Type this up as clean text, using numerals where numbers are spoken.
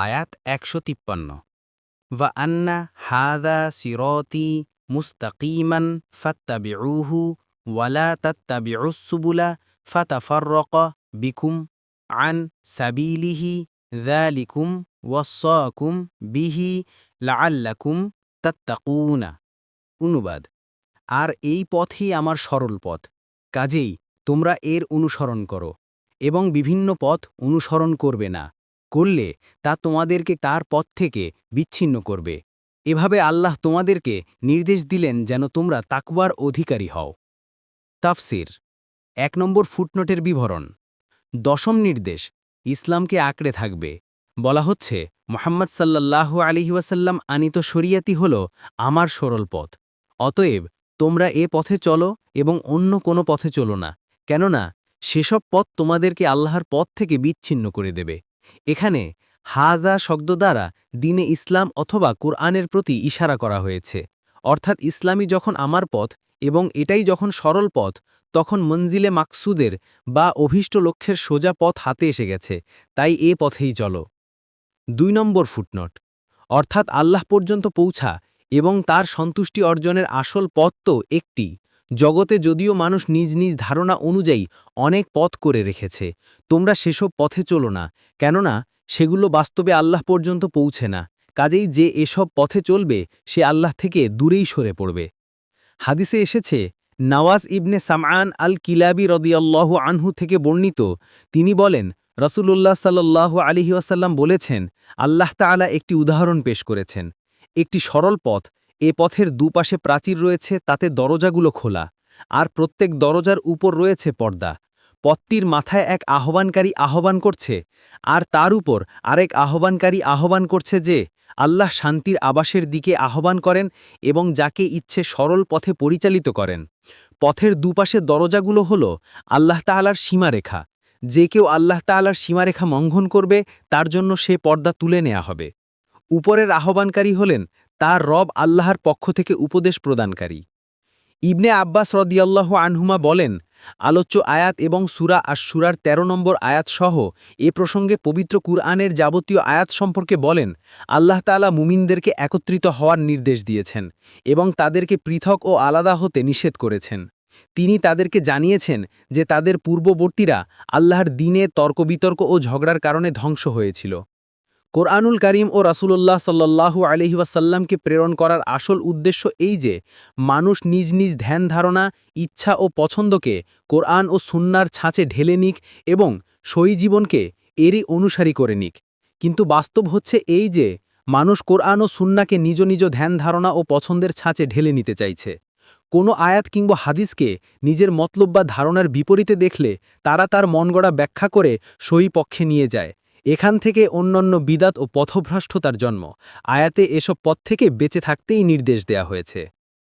আয়াত ১৫৩ ওয়া আন্না হাযা সিরাতী মুস্তাকিমান ফাত্তাবিউহু ওয়া লা তাত্তাবিউস সুবুলা ফাতাফাররাকা বিকুম আন সাবিলিহি যালিকুম ওয়াসাকুম বিহি লাআল্লাকুম তাত্তাকুনা। অনুবাদ: আর এই পথই আমার সরল পথ, কাজেই তোমরা এর অনুসরণ করো এবং বিভিন্ন পথ অনুসরণ করবে না, করলে তা তোমাদেরকে তার পথ থেকে বিচ্ছিন্ন করবে। এভাবে আল্লাহ তোমাদেরকে নির্দেশ দিলেন যেন তোমরা তাকওয়ার অধিকারী হও। তাফসির ১ নম্বর ফুটনোটের বিবরণ। দশম নির্দেশ, ইসলামকে আঁকড়ে থাকবে। বলা হচ্ছে, মুহাম্মদ সাল্লাল্লাহু আলাইহি ওয়াসাল্লাম আনিত শরিয়াতি হল আমার সরল পথ। অতএব তোমরা এ পথে চলো এবং অন্য কোনো পথে চলো না, কেননা সেসব পথ তোমাদেরকে আল্লাহর পথ থেকে বিচ্ছিন্ন করে দেবে। এখানে হাযা শব্দ দ্বারা দ্বীনে ইসলাম অথবা কুরআনের প্রতি ইশারা করা হয়েছে, অর্থাৎ ইসলামই যখন আমার পথ এবং এটাই যখন সরল পথ, তখন মঞ্জিলে মাকসুদের বা অভীষ্ট লক্ষ্যের সোজা পথ হাতে এসে গেছে, তাই এ পথেই চলো। ২ নম্বর ফুটনোট, অর্থাৎ আল্লাহ পর্যন্ত পৌঁছা এবং তার সন্তুষ্টি অর্জনের আসল পথ তো একটি। জগতে যদিও মানুষ নিজ নিজ ধারণা অনুযায়ী অনেক পথ করে রেখেছে, তোমরা সেসব পথে চলো না, কেননা সেগুলো বাস্তবে আল্লাহ পর্যন্ত পৌঁছে না। কাজেই যে এসব পথে চলবে সে আল্লাহ থেকে দূরেই সরে পড়বে। হাদিসে এসেছে, নওয়াজ ইবনে সামআন আল কিলাবি রাদিয়াল্লাহু আনহু থেকে বর্ণিত, তিনি বলেন, রাসূলুল্লাহ সাল্লাল্লাহু আলাইহি ওয়াসাল্লাম বলেছেন, আল্লাহ তাআলা একটি উদাহরণ পেশ করেছেন। একটি সরল পথ, এ পথের দুপাশে প্রাচীর রয়েছে, তাতে দরজাগুলো খোলা, আর প্রত্যেক দরজার উপর রয়েছে পর্দা। পথটির মাথায় এক আহ্বানকারী আহ্বান করছে, আর তার উপর আরেক আহ্বানকারী আহ্বান করছে যে আল্লাহ শান্তির আবাসের দিকে আহ্বান করেন এবং যাকে ইচ্ছে সরল পথে পরিচালিত করেন। পথের দুপাশে দরজাগুলো হল আল্লাহ তাআলার সীমারেখা। যে কেউ আল্লাহ তাআলার সীমারেখা লঙ্ঘন করবে তার জন্য সে পর্দা তুলে নেওয়া হবে। উপরের আহ্বানকারী হলেন তার রব আল্লাহর পক্ষ থেকে উপদেশ প্রদানকারী। ইবনে আব্বাস রাদিয়াল্লাহু আনহুমা বলেন, আলোচ্য আয়াত এবং সূরা আশ-শূরার ১৩ নম্বর আয়াত সহ এ প্রসঙ্গে পবিত্র কুরআনের যাবতীয় আয়াত সম্পর্কে বলেন, আল্লাহ তাআলা মুমিনদেরকে একত্রিত হওয়ার নির্দেশ দিয়েছেন এবং তাদেরকে পৃথক ও আলাদা হতে নিষেধ করেছেন। তিনি তাদেরকে জানিয়েছেন যে তাদের পূর্ববর্তীরা আল্লাহর দ্বীনে তর্কবিতর্ক ও ঝগড়ার কারণে ধ্বংস হয়েছিল। কোরআনুল কারীম ও রাসূলুল্লাহ সাল্লাল্লাহু আলাইহি ওয়াসাল্লামকে প্রেরণ করার আসল উদ্দেশ্য এই যে মানুষ নিজ নিজ ধ্যান ধারণা, ইচ্ছা ও পছন্দকে কোরআন ও সুন্নাহর ছাঁচে ঢেলে নিক এবং সই জীবনকে এরই অনুসারী করে নিক। কিন্তু বাস্তব হচ্ছে এই যে মানুষ কোরআন ও সুন্নাহকে নিজ নিজ ধ্যান ধারণা ও পছন্দের ছাঁচে ঢেলে নিতে চাইছে। কোনো আয়াত কিংবা হাদিসকে নিজের মতলব বা ধারণার বিপরীতে দেখলে তারা তার মনগড়া ব্যাখ্যা করে সই পক্ষে নিয়ে যায়। এখান থেকে অন্যান্য বিদাত ও পথভ্রষ্টতার জন্ম। আয়াতে এসব পথ থেকে বেঁচে থাকতেই নির্দেশ দেয়া হয়েছে।